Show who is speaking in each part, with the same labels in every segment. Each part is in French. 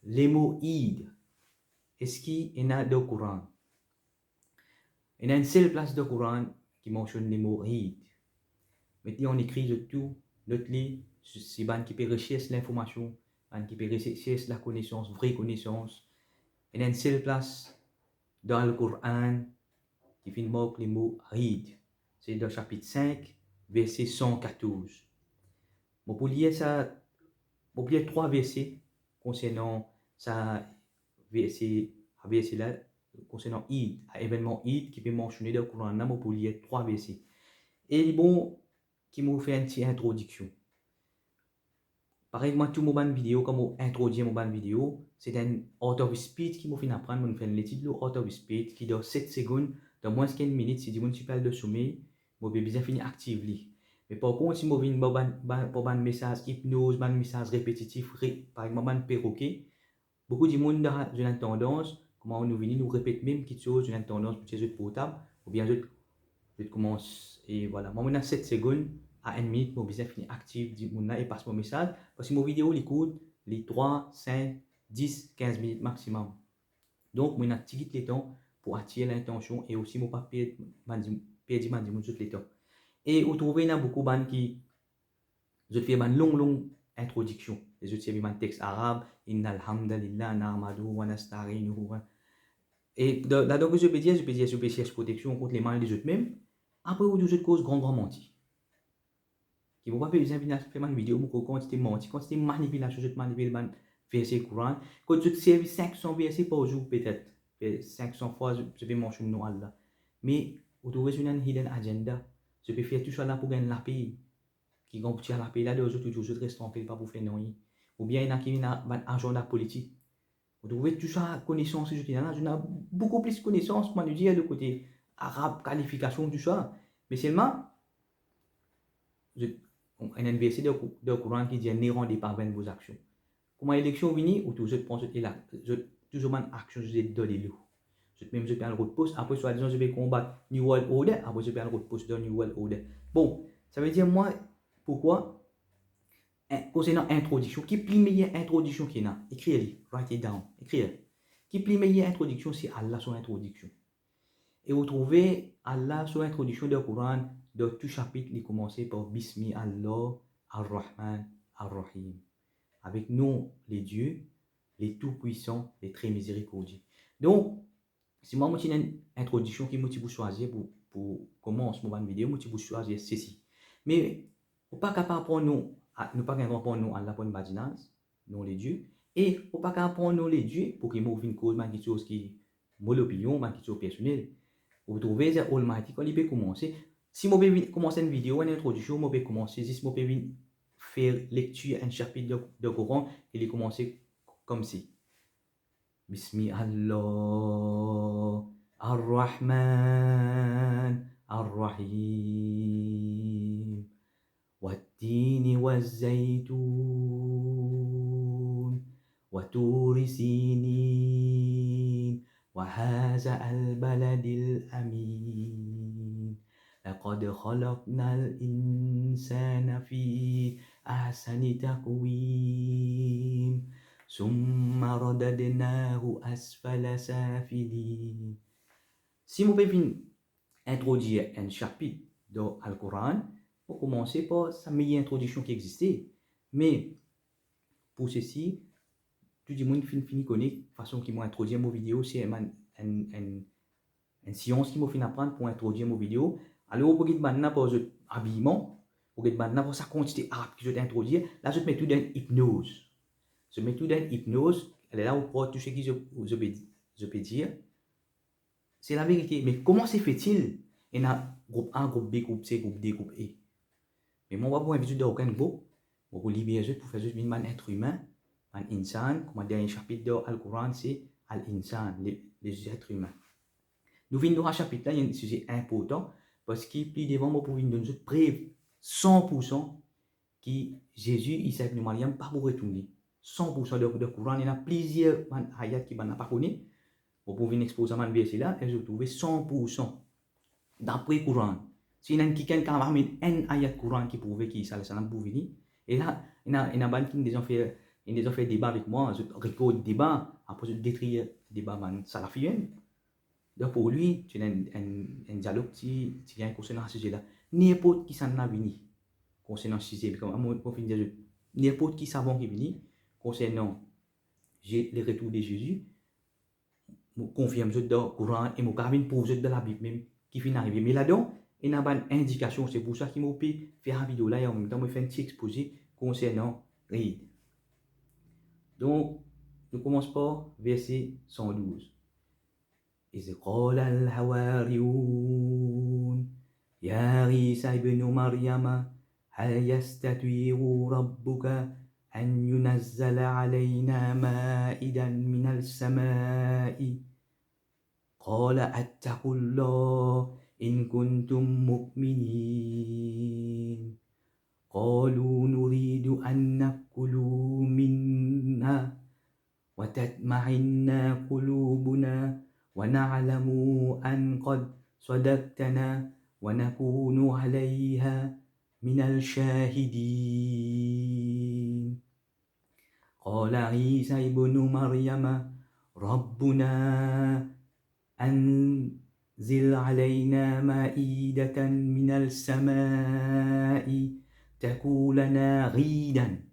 Speaker 1: les mots Eid, est-ce qu'il y en a dans le Coran? Il y a une seule place dans le Coran qui mentionne les mots Eid. Maintenant, on écrit de tout, notre lit, c'est ban qui peut rechercher l'information, ban qui peut rechercher la connaissance, vraie connaissance. Il y a une seule place dans le Coran qui finit avec les mots Eid. C'est dans le chapitre 5, verset 114. Bon, pour lire ça, pour lire 3 versets concernant ça, verset là, concernant Eid, événement Eid qui peut mentionner dans le Coran, pour lire 3 versets. Et bon, qui m'a fait une petite introduction. Pareil, moi, tout mon vidéo, comme on introduit mon vidéo, c'est un out of speed qui m'a fait apprendre, on fait une étude out of speed qui dans 7 secondes, dans moins de 15 minutes, si je suis pas de sommeil, je vais bien finir activement. Mais par contre, si je viens pour un message hypnose, un message répétitif, par exemple, un perroquet, beaucoup de monde a une tendance, comment nous venons nous répéter même quelque chose, une tendance pour utiliser le portable, ou bien je commence, et voilà, moi, on a 7 secondes à 1 minute, mon business finit actif, et passe mon message, parce que mon vidéo, l'écoute, les 3, 5, 10, 15 minutes maximum. Donc, on a tiré les temps pour attirer l'intention et aussi, mon pas perdre les temps. Et vous trouvez, il y a beaucoup de gens qui, je fais une longue introduction. Je fais un texte arabe, Inna alhamdulillah, na'amadu, wa nasta'inuhu. Et donc, je peux dire, je peux chercher protection contre les mains des autres même. Après, vous avez cause grand menti. Qui ne vont pas faire une vidéo pour quantité menti, quantité manipulation, je manipule le verset Coran. Quand je servis 500 versets par jour, peut-être, 500 fois, je vais mentionner le nom Allah. Mais, vous trouvez une hidden agenda. Je peux faire tout ça là pour gagner la paix. Qui vont tirer la paix là, les autres, toujours restent en paix, pas pour faire non. Ou bien, il y en a qui ont un agenda politique. Vous trouvez tout ça, connaissance, je dis, je n'ai beaucoup plus de connaissances, moi, je dis, de côté arabe, qualification, tout ça. Mais seulement, un verset de Coran qui dit ne rendez pas vaines vos actions. Comment l'élection vient, ou tout, je pense que là, toujours une action, je vais donner l'eau. Même je prends le route poste, après, soit disant, je vais combattre New World Order, après, je prends le route poste de New World Order. Bon, ça veut dire, moi, pourquoi? Concernant introduction, qui est la meilleure introduction qu'il y a? Écrivez-le, write it down, écrivez-le. Qui est la meilleure introduction, c'est Allah son introduction. Et vous trouvez Allah son introduction du Coran, dans tout chapitre, il commence par Bismi Allah ar-Rahman ar-Rahim. Avec nous, les dieux, les tout-puissants, les très miséricordieux. Donc, si moi, j'ai une introduction qui m'a choisi pour commencer mon vidéo, moi, je choisir ceci. Mais, on n'est pas capable de nous, nous pas capable de nous Allah pour une badinage, nous les dieux, et on n'est pas capable de nous les dieux pour qu'ils m'ouvrent une cause, quelque chose qui est mon opinion, quelque chose personnel. Vous trouvez que Almighty, quand il peut commencer, si je peux commencer une vidéo, une introduction, je peux commencer, si je peux faire lecture un chapitre de Coran, il est commencé comme si. Bismi Allah ar-Rahman ar-Rahim Wattini wa-zaytun wa-turi sinin وهذا البلد الأمين لقد خلقنا الإنسان في أحسن تقويم ثم رددناه أسفل سافلين. Si vous pouvez introduire un chapitre dans le Coran, pour commencer par sa meilleure introduction qui existait. Mais pour ceci, tout le monde finit connaître la façon qu'ils m'ont introduit mon vidéo, c'est une science qu'ils m'ont fait apprendre pour introduire mon vidéo. Alors, pour que maintenant pour le habillement, pour que maintenant pour sa quantité arabe que je vais introduire, là je mets tout dans hypnose. Je mets tout dans hypnose, elle est là pour tout ce que je peux dire. C'est la vérité. Mais comment se fait-il? Il y a groupe A, groupe B, groupe C, groupe D, groupe E. Mais moi, je ne vais pas inviter dans aucun groupe. Je vais libérer pour faire juste un être humain. Un insan, comme dernier chapitre de Al-Coran, c'est Al-Insan, les êtres humains. Nous venons dans un chapitre là, il y a un sujet important, parce qu'il plus devant moi pour venir donner preuve 100% que Jésus, Isa ibn Maryam, pas pour retourner. 100% de Coran, il y a plusieurs ayats qui ne pas connaître. Vous pouvez exposer un verset là, et vous trouvez 100% d'après Coran. Si il y a quelqu'un qui a ramené un ayat Coran qui prouve qu'il s'est pour venir, et là, il y a un qui ont fait Ils ont fait débat avec moi, je record débat, après je détruis débat man salafien. Donc pour lui, tu as un dialogue qui vient concernant ce sujet-là. N'importe qui s'en a venu concernant ce sujet, comme pour finir, n'importe qui savant qui vient concernant le retour de Jésus, je confirme dans le Coran et je confirme pour vous dans la Bible même qui finit arriver. Mais là-dedans, il y a une indication, c'est pour ça qu'il m'a fait faire une vidéo là et en même temps, je fais un petit exposé concernant l'Eid. Donc, je commence par verset 112. إذ قال الحواريون يا عيسى ابن مريم هل يستطيع ربك أن ينزل علينا مائدا من السماء قال اتقوا الله إن كنتم مؤمنين قالوا نريد أن نأكل منها وتطمئن قلوبنا ونعلم أن قد صدقتنا ونكون عليها من الشاهدين قال عيسى ابن مريم ربنا أنزل علينا مائدة من السماء تكون لنا عيدا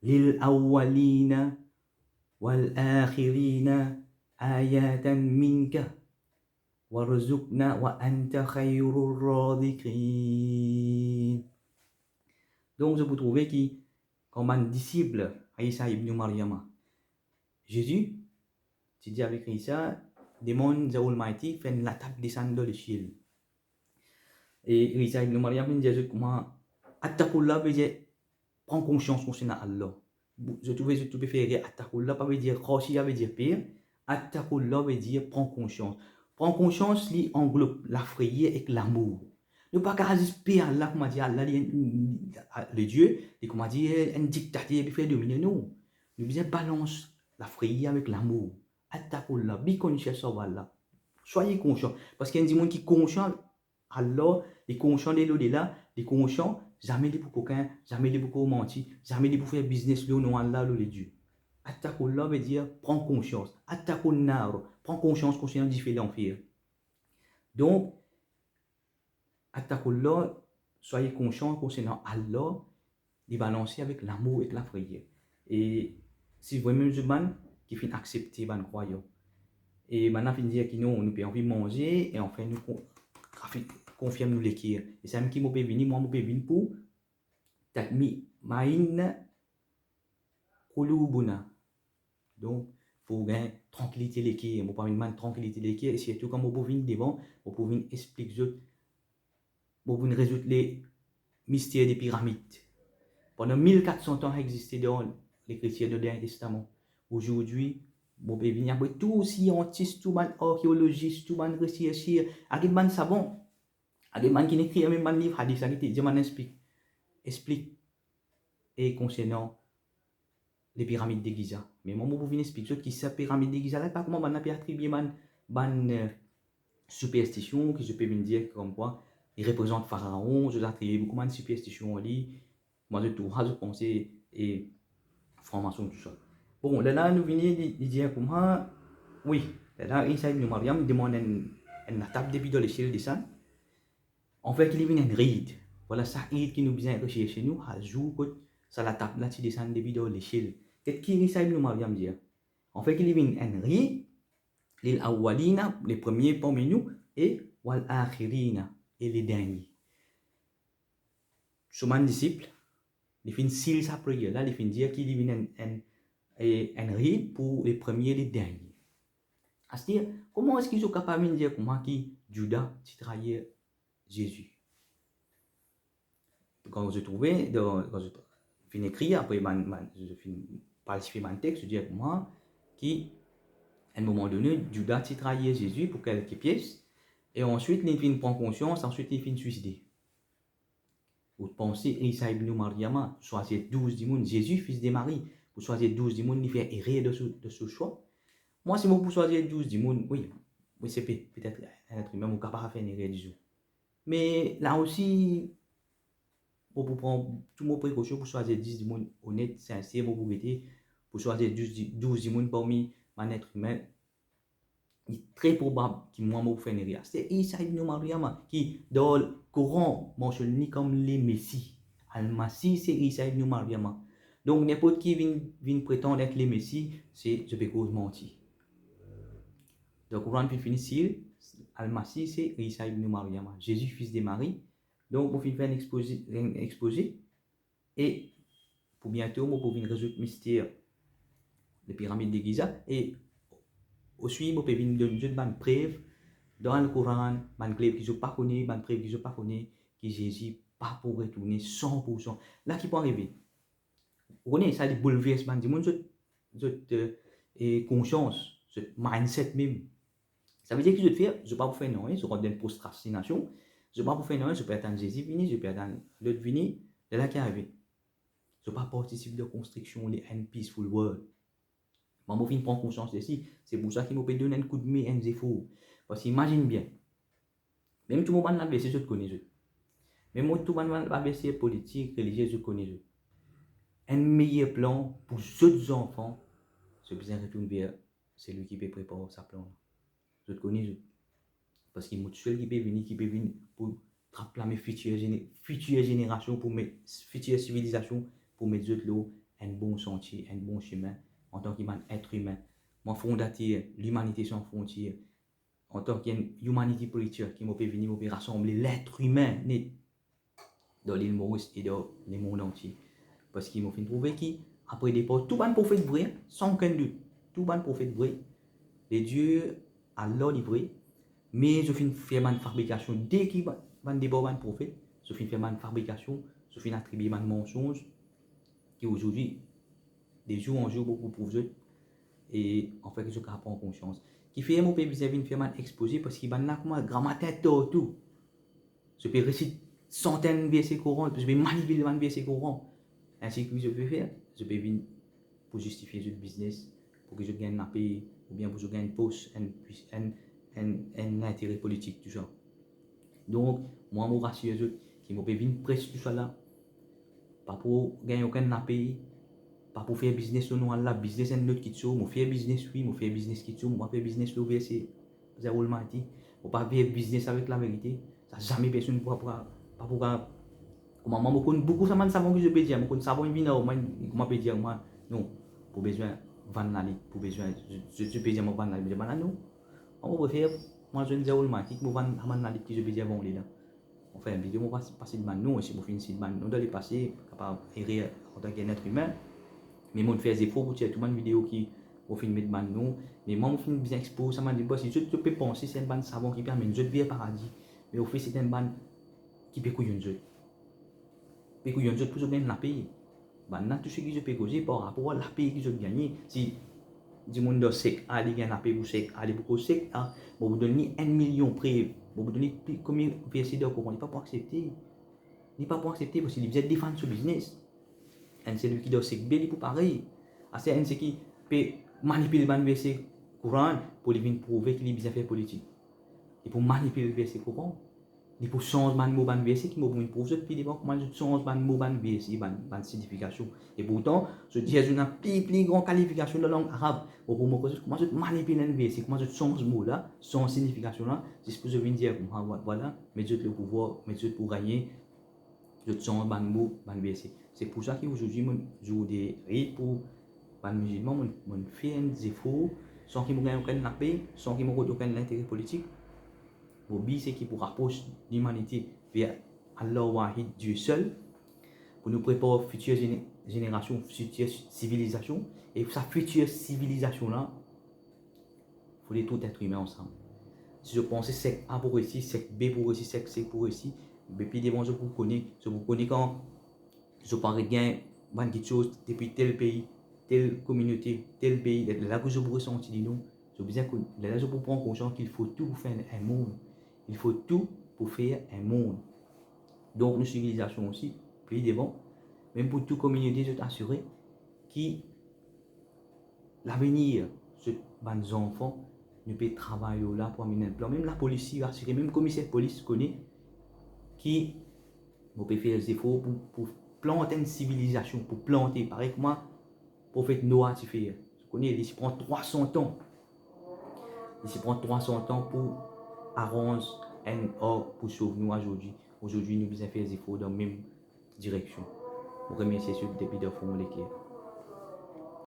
Speaker 1: للأولين والآخرين آية منك وارزقنا وأنت خير الرازقين. Donc je peux trouver que comme un disciple Isa ibn Maryam, Jésus, tu dis avec Isa, demande the Almighty fait la table descendre dans le ciel. Et Isa ibn Maryam dit comment Attakullah veut dire prends conscience concernant Allah. Je trouvais faire Attakullah pas veut dire Khashia veut dire pire. Attakullah veut dire prends conscience. Prends conscience, il englobe la frayeur et l'amour. Ne pas qu'à respecter Allah, comment dire, Allah, le Dieu, et comment dire, un dictateur, il fait dominer nous. Nous devons balance la frayeur avec l'amour. Attakullah, be conscious of Allah. Soyez conscient. Parce qu'il y a des gens qui sont conscients Allah, les conscients de l'au-delà, les conscients, jamais les pour coquin, jamais les pour mentir, jamais les pour faire business, le nom Allah, le Dieu. Attakullah veut dire prends conscience. Attakullah, prends conscience concernant différents enfer. Donc, Attakullah, soyez conscients concernant Allah, les balancer avec l'amour et la prière. Et si vous voyez musulman qui finit accepter les croyants, et maintenant finit dire que nous pouvons envie manger et enfin nous confirme nous l'écrire. Et c'est même qui m'a venir, moi m'a venir pour tatmi ma'in qulubuna. Donc, pour gagner tranquillité l'écrire, moi pas une tranquillité l'écrire et surtout quand moi venir devant, moi pour venir expliquer pour venir résoudre les mystères des pyramides. Pendant 1400 ans existé dans l'écriture de l'Ancien Testament. Aujourd'hui, bon, venir après tout scientiste, tout man archéologiste, tout man chercheur, avec man savant, avec man qui écrit même man livre hadith, avec des man explique et concernant les pyramides de Giza. Mais moi vous venir expliquer qui c'est pyramide de Giza là, pas comment man a pu attribuer man superstition qui je peux venir dire comme quoi il représente pharaon, je attribue beaucoup de superstition en lui. Moi je tout je pensais et formation tout ça. Bon, là nous venons de dire comment oui, là Isa ibn Maryam demande une table depuis dans l'échelle de ça. En fait, il y a une ride. Voilà ça ride qui nous besoin rechercher chez nous, à jour que ça la table là qui descend depuis dans l'échelle. Qu'est-ce qui Isa ibn Maryam dit? En fait, il y a une ride, les awwalina, les premiers parmi nous, et wal akhirina, et les derniers. Souvent disciple, il fait s'il sa prière là, il fait dire qu'il y a un rite pour les premiers et les derniers. C'est-à-dire, comment est-ce qu'ils sont capables de dire comment qui Judas trahit Jésus? Quand je trouvais, quand je finis d'écrire, après je finis participer à mon texte, je dis comment qui, à un moment donné, Judas trahit Jésus pour quelques pièces, et ensuite il finit prendre conscience, ensuite il finit suicider. Vous pensez, Isa ibn Maryam, choisir 12 démons, Jésus, fils de Marie, pour choisir 12 démons, il fait errer de ce choix. Moi, si moi pour choisir 12 démons, oui, c'est peut-être un être humain, mon capable de faire une erreur du jour. Mais là aussi, pour prendre toutes mes précautions pour choisir 10 personnes honnêtes, sincères, pour arrêter, pour choisir 12 personnes parmi un être humain. Il est très probable que moi, je vais faire une c'est Isa ibn Maryam qui, dans le Coran, mentionne comme les Messies. Al-Masih, c'est Isa ibn Maryam. Donc, n'importe qui vient prétendre être les Messies, c'est je peux cause mentir. Le Coran finit ici, Al-Masih, c'est Isa ibn Maryam, Jésus, fils de Marie. Donc, on finit faire un exposé. Et pour bientôt, on peut résoudre le mystère des pyramides de Giza. Et aussi, on peut donner une preuve dans le Coran, une preuve qui ne pas connaît, une preuve qui ne pas connaît, que Jésus pas pour retourner 100%. Là, qui peut arriver. Vous connaissez ça, les bouleversements du monde, cette conscience, ce mindset même. Ça veut dire que je vais faire, je ne vais pas vous faire non, je vais une procrastination, je ne vais pas vous faire non, je peux attendre Jésus venir, je peux attendre l'autre venir, c'est là qui arrive. Je ne vais pas participer de la construction de un peaceful world. Mais je vais prendre conscience de ça, c'est pour ça qu'il m'a donné un coup de main, un défaut. Parce qu'imagine bien, même tout le monde dans je connais. Même tout le monde dans le politique, religieux, je connais. Un meilleur plan pour ceux enfants, c'est bien retourner vers celui qui peut préparer sa plan. Je connais. Parce qu'il y a seul qui peut venir pour proclamer future génération, pour mettre future civilisation, pour mettre l'eau un bon sentier, un bon chemin, en tant qu'être humain. Mon fondateur, l'humanité sans frontières, en tant qu'humanité politique qui m'a fait venir pour rassembler l'être humain né dans l'île Maurice et dans le monde entier. Parce qu'il m'a fait prouver qu'après départ, tout le prophète vrai, sans aucun doute, tout le prophète vrai, les dieux à l'or livré. Mais je fais une fabrication dès qu'il va déborder un prophète, je fais une fabrication, je fais attribuer un mensonge qui aujourd'hui, des jours en jour, beaucoup pour eux, et en fait, je prends en conscience. Qui fait mon pays vis-à-vis une firme exposée parce qu'il va là comme un grammaire tout. Je peux réciter centaines de versets courants, je peux manipuler un verset courant. Ainsi que je peux faire, je peux venir pour justifier ce business, pour que je gagne un pays, ou bien pour que je gagne un poste, un intérêt politique, tout ça. Donc, moi, je rassure qui m'ont venir presque tout ça là, pas pour gagner aucun pays, pas pour faire business au nom là, business un autre qui tue, moi faire business oui, moi faire business qui tue, moi faire business le verset, zéro le mati, moi pas faire business avec la vérité, ça jamais personne pas pour comment moi beaucoup ça man savon que je peux dire, moi savon vient moi comment peut dire moi non, pour besoin vendre la ligue, pour besoin je peux dire moi vendre la ligue, non, on préfère moi je ne zéro le mati, moi vendre la ligue que je peux dire bon là. On fait une vidéo, on va passer de nous, et si on fait une vidéo, on doit les passer, capable d'errer en tant qu'être humain. Mais moi, je fais des efforts pour tirer tout le monde vidéo qui on filme de nous. Mais moi, je fais bien exposé, ça m'a dit, si je peux penser, c'est une bande savon qui permet de vie au paradis. Mais au fait, c'est une bande qui peut couiller une jeu. Peut couiller une jeu pour gagner la paye. Maintenant, tout ce que je peux causer par rapport à la paye que je gagne, si du monde sec, allez gagner la paye pour sec, allez beaucoup sec, vous donnez 1 million près, vous donnez combien de versets de courant, il n'est pas pour accepter. Il n'est pas pour accepter parce qu'il vient défendre ce business. Et c'est lui qui doit se bélir pour pareil. C'est un qui peut manipuler le verset courant pour lui prouver qu'il est bien fait politique. Et pour manipuler le verset courant, il faut changer le mot verset qui m'a prouvé depuis le comment je change le mot verset, la signification. Et pourtant, je dis une plus grande qualification de la langue arabe. Pour me poser comment je manipule un verset, comment je change ce mot là, son signification là, c'est ce que je viens de dire. Voilà, mais je le pouvoir, mais je pour gagner, je change le mot verset. C'est pour ça qu'aujourd'hui, je voudrais pour les musulmans, je fais des efforts sans qu'ils me gagnent aucun paix, sans qu'ils me gagnent aucun intérêt politique. Mon but, c'est qu'il pour rapprocher l'humanité vers Allah Wahid, Dieu seul, pour nous préparer future génération, future civilisation. Et sa future civilisation-là, il faut les tout être humains ensemble. Si je pensais c'est A pour réussir, c'est B pour réussir, c'est C pour réussir, mais puis devant je vous connais quand je parle bien quelque chose depuis tel pays, telle communauté, tel pays, là que je vous ressenti nous, je besoin que là je vous prends conscience qu'il faut tout pour faire un monde. Il faut tout pour faire un monde. Donc, une civilisation aussi, plus devant, même pour toute communauté, je t'assure que l'avenir, ce les enfants, ne peut travailler là pour amener un plan. Même la police va assurer, même le commissaire de police connaît qui Vous pouvez faire des efforts pour planter une civilisation, pour planter. Pareil que moi, prophète Noah, tu fais. Tu connais, il s'y prend 300 ans. Il s'y prend 300 ans pour arranger un or pour sauver nous aujourd'hui. Aujourd'hui, nous devons faire des efforts dans la même direction. Pour remercier ceux qui depuis de fond l'équipe.